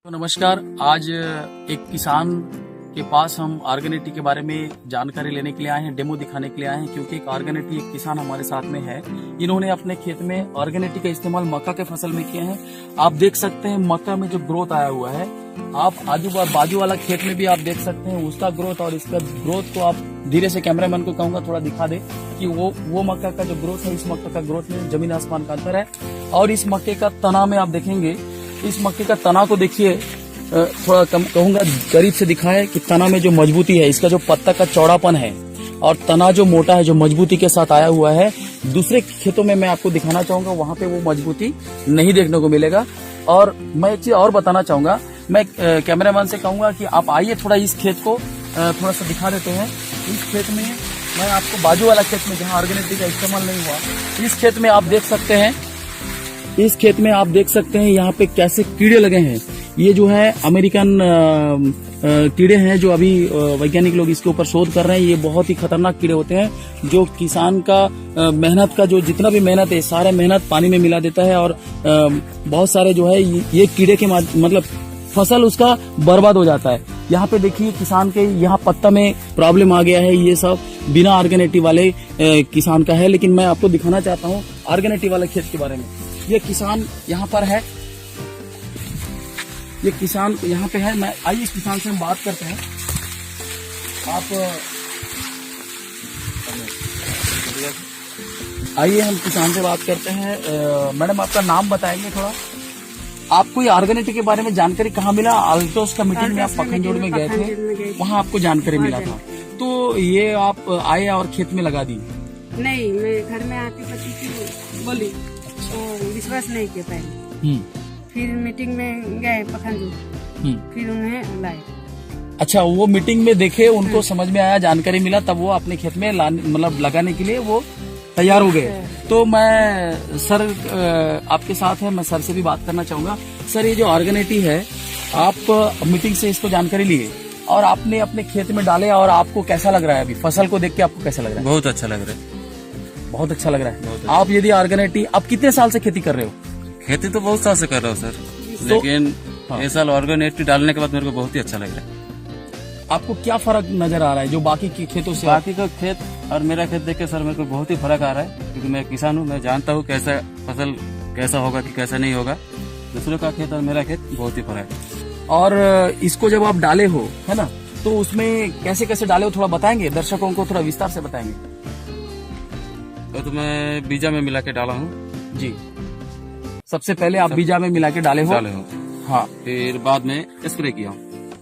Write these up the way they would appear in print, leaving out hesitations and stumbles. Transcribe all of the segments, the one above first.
तो नमस्कार। आज एक किसान के पास हम ऑर्गेनिटी के बारे में जानकारी लेने के लिए आए हैं, डेमो दिखाने के लिए आए हैं, क्योंकि एक ऑर्गेनिटी एक किसान हमारे साथ में है। इन्होंने अपने खेत में ऑर्गेनिटी का इस्तेमाल मक्का के फसल में किया है। आप देख सकते हैं मक्का में जो ग्रोथ आया हुआ है। आप बाजू वाला खेत में भी आप देख सकते हैं उसका ग्रोथ, और इसका ग्रोथ को आप धीरे से कैमरामैन को कहूंगा थोड़ा दिखा दे कि वो मक्का का जो ग्रोथ है, इस मक्का का ग्रोथ में जमीन आसमान का अंतर है। और इस मक्के का तना में आप देखेंगे, इस मक्के का तना को देखिए, थोड़ा कम कहूंगा करीब से दिखाए कि तना में जो मजबूती है, इसका जो पत्ता का चौड़ापन है और तना जो मोटा है, जो मजबूती के साथ आया हुआ है। दूसरे खेतों में मैं आपको दिखाना चाहूंगा, वहां पे वो मजबूती नहीं देखने को मिलेगा। और मैं एक चीज और बताना चाहूंगा, मैं कैमरामैन से कहूंगा कि आप आइए थोड़ा इस खेत को थोड़ा सा दिखा देते हैं। इस खेत में मैं आपको बाजू वाला खेत में जहाँ ऑर्गेनिटी का इस्तेमाल नहीं हुआ, इस खेत में आप देख सकते हैं, इस खेत में आप देख सकते हैं यहाँ पे कैसे कीड़े लगे हैं। ये जो है अमेरिकन कीड़े हैं, जो अभी वैज्ञानिक लोग इसके ऊपर शोध कर रहे हैं। ये बहुत ही खतरनाक कीड़े होते हैं, जो किसान का मेहनत का जो जितना भी मेहनत है, सारा मेहनत पानी में मिला देता है। और बहुत सारे जो है ये कीड़े के मतलब फसल उसका बर्बाद हो जाता है। यहाँ पे देखिए किसान के यहाँ पत्ता में प्रॉब्लम आ गया है। ये सब बिना ऑर्गेनिटी वाले किसान का है, लेकिन मैं आपको दिखाना चाहता हूँ ऑर्गेनिटी वाले खेत के बारे में। ये किसान यहाँ पर है, ये किसान यहाँ पे है। मैं आइए इस किसान से हम बात करते हैं। आप आइए हम किसान से बात करते हैं। मैडम आपका नाम बताएंगे थोड़ा? आपको ये ऑर्गेनिटी के बारे में जानकारी कहाँ मिला? अल्टोस का मीटिंग में आप पखनजोड़ में गए थे, वहाँ आपको जानकारी मिला था, तो ये आप आए और खेत में लगा दी? नहीं, मैं घर में आके पति की बोली तो विश्वास नहीं किया पहले। फिर मीटिंग में गए पखनजोड़, फिर उन्हें लाए। अच्छा, वो मीटिंग में देखे, उनको समझ में आया, जानकारी मिला, तब वो अपने खेत में मतलब लगाने के लिए वो तैयार हो गए। तो मैं सर आपके साथ है, मैं सर से भी बात करना चाहूंगा। सर, ये जो ऑर्गेनिटी है, आप मीटिंग से इसको जानकारी लिए और आपने अपने खेत में डाले, और आपको कैसा लग रहा है? अभी फसल को देख के आपको कैसा लग रहा है? बहुत अच्छा लग रहा है। बहुत अच्छा लग रहा है। आप यदि ऑर्गेनिटी, आप कितने साल से खेती कर रहे हो? खेती तो बहुत साल से कर रहा हूँ सर, लेकिन इस साल ऑर्गेनिटी डालने के बाद मेरे को बहुत ही अच्छा लग रहा है। आपको क्या फर्क नजर आ रहा है जो बाकी के खेतों से? बाकी का खेत और मेरा खेत देख के सर मेरे को बहुत ही फर्क आ रहा है, क्योंकि मैं किसान हूँ, मैं जानता हूँ कैसा फसल कैसा होगा कि कैसा नहीं होगा। दूसरों का खेत और मेरा खेत बहुत ही फर्क है। और इसको जब आप डाले हो, है ना, तो उसमें कैसे कैसे डाले हो थोड़ा बताएंगे दर्शकों को, थोड़ा विस्तार से बताएंगे। तो मैं बीजा में मिला के डाला हूँ जी। सबसे पहले आप बीजा में मिला के डाले हो? हाँ। फिर बाद में स्प्रे किया हूँ।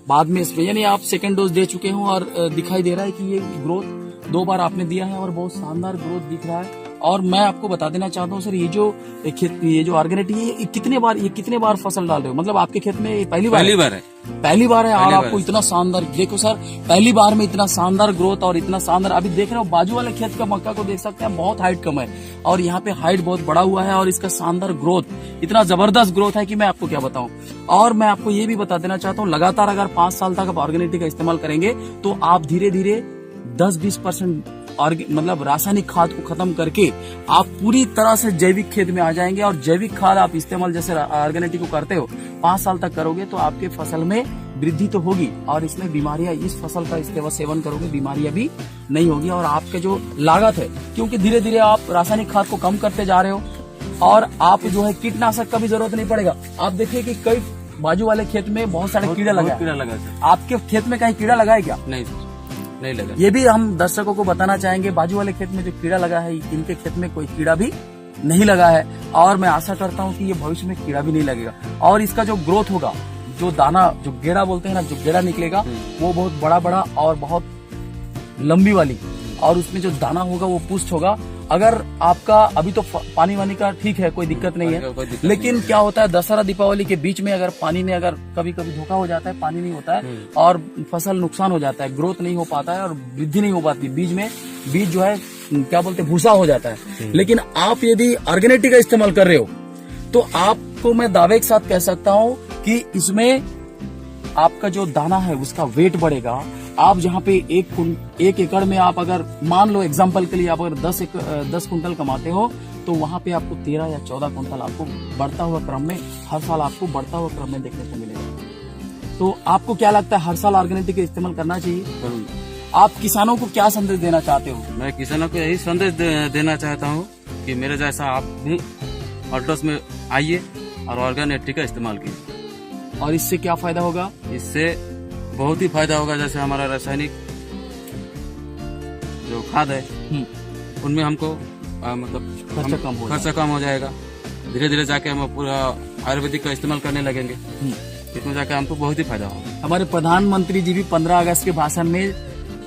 बाद में स्प्रे, यानी आप सेकंड डोज दे चुके हो, और दिखाई दे रहा है कि ये ग्रोथ 2 बार आपने दिया है और बहुत शानदार ग्रोथ दिख रहा है। और मैं आपको बता देना चाहता हूँ सर, ये जो ऑर्गेनिटी है, ये कितने बार फसल डाल रहे हो? मतलब आपके खेत में पहली बार है? पहली बार है। और आपको इतना शानदार, देखो सर, पहली बार में इतना शानदार ग्रोथ और इतना शानदार, अभी देख रहे हो बाजू वाले खेत का मक्का को देख सकते हैं, बहुत हाइट कम है और यहाँ पे हाइट बहुत बड़ा हुआ है। और इसका शानदार ग्रोथ, इतना जबरदस्त ग्रोथ है कि मैं आपको क्या बताऊं। और मैं आपको ये भी बता देना चाहता हूँ, लगातार अगर 5 साल तक आप ऑर्गेनिटी का इस्तेमाल करेंगे तो आप धीरे धीरे 10-20% मतलब रासायनिक खाद को खत्म करके आप पूरी तरह से जैविक खेत में आ जाएंगे। और जैविक खाद आप इस्तेमाल जैसे ऑर्गेनिटी को करते हो 5 साल तक करोगे तो आपके फसल में वृद्धि तो होगी, और इसमें बीमारियां, इस फसल का सेवन करोगे बीमारियां भी नहीं होगी। और आपके जो लागत है, क्योंकि धीरे धीरे आप रासायनिक खाद को कम करते जा रहे हो, और आप जो है कीटनाशक का भी जरूरत नहीं पड़ेगा। आप देखिए कि कई बाजू वाले खेत में बहुत सारे कीड़ा लगा। आपके खेत में कहीं कीड़ा लगा है क्या? नहीं लगा। ये भी हम दर्शकों को बताना चाहेंगे, बाजू वाले खेत में जो कीड़ा लगा है, इनके खेत में कोई कीड़ा भी नहीं लगा है। और मैं आशा करता हूँ कि ये भविष्य में कीड़ा भी नहीं लगेगा। और इसका जो ग्रोथ होगा, जो दाना, जो गेड़ा बोलते हैं ना, जो गेड़ा निकलेगा, वो बहुत बड़ा और बहुत लंबी वाली, और उसमें जो दाना होगा वो पुष्ट होगा। अगर आपका अभी तो पानी वानी का ठीक है, कोई दिक्कत नहीं है, लेकिन क्या होता है दशहरा दीपावली के बीच में अगर पानी में अगर कभी कभी धोखा हो जाता है, पानी नहीं होता है और फसल नुकसान हो जाता है, ग्रोथ नहीं हो पाता है और वृद्धि नहीं हो पाती, बीज जो है क्या बोलते हैं भूसा हो जाता है। लेकिन आप यदि ऑर्गेनिटी का इस्तेमाल कर रहे हो तो आपको मैं दावे के साथ कह सकता हूँ कि इसमें आपका जो दाना है उसका वेट बढ़ेगा। आप जहाँ पे 1 एकड़ में आप अगर मान लो एग्जाम्पल के लिए आप अगर 10 कुंटल कमाते हो, तो वहाँ पे आपको 13 या 14 कुंटल आपको बढ़ता हुआ क्रम में, हर साल आपको बढ़ता हुआ क्रम में देखने को मिलेगा। तो आपको क्या लगता है हर साल ऑर्गेनिक का इस्तेमाल करना चाहिए? करूंगा। आप किसानों को क्या संदेश देना चाहते हो? मैं किसानों को यही संदेश देना चाहता हूँ कि मेरे जैसा आप भी ऑल्टोस में आइए और ऑर्गेनिक का इस्तेमाल कीजिए। और इससे क्या फायदा होगा? इससे बहुत ही फायदा होगा। जैसे हमारा रासायनिक जो खाद है उनमें हमको मतलब खर्चा कम हो जाएगा। धीरे धीरे जाके हम पूरा आयुर्वेदिक का इस्तेमाल करने लगेंगे, इसमें जाके हमको बहुत ही फायदा होगा। हमारे प्रधानमंत्री जी भी 15 अगस्त के भाषण में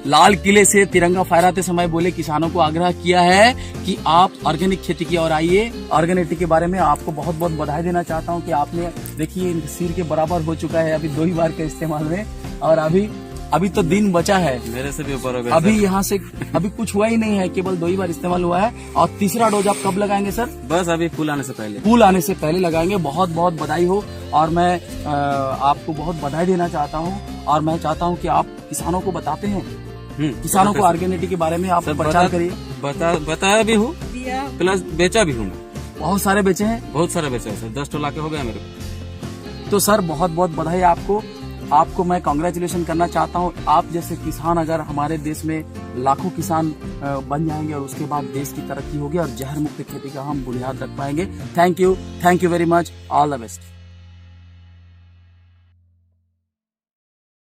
लाल किले से तिरंगा फहराते समय बोले, किसानों को आग्रह किया है कि आप ऑर्गेनिक खेती की ओर आइए। ऑर्गेनिक के बारे में आपको बहुत बहुत बधाई देना चाहता हूं कि आपने देखिए सिर के बराबर हो चुका है अभी 2 ही बार के इस्तेमाल में, और अभी तो दिन बचा है। मेरे से भी ऊपर हो गया। अभी यहाँ से अभी कुछ हुआ ही नहीं है, केवल 2 ही बार इस्तेमाल हुआ है। और तीसरा डोज आप कब लगाएंगे सर? बस अभी फूल आने से पहले। फूल आने से पहले लगाएंगे। बहुत बहुत बधाई हो, और मैं आपको बहुत बधाई देना चाहता हूँ। और मैं चाहता हूँ कि आप किसानों को बताते हैं, किसानों को ऑर्गेनिक के बारे में आप प्रचार करिए। बताया भी हूँ, प्लस बेचा भी हूँ। बहुत सारे बेचे हैं? बहुत सारे बेचे हैं सर, 10 टोला के हो गया मेरे को। तो सर बहुत बहुत बधाई आपको मैं कांग्रेचुलेशन करना चाहता हूँ। आप जैसे किसान अगर हमारे देश में लाखों किसान बन जाएंगे और उसके बाद देश की तरक्की होगी और जहर मुक्त खेती का हम बुनियाद रख पाएंगे। Thank you very much, all the best.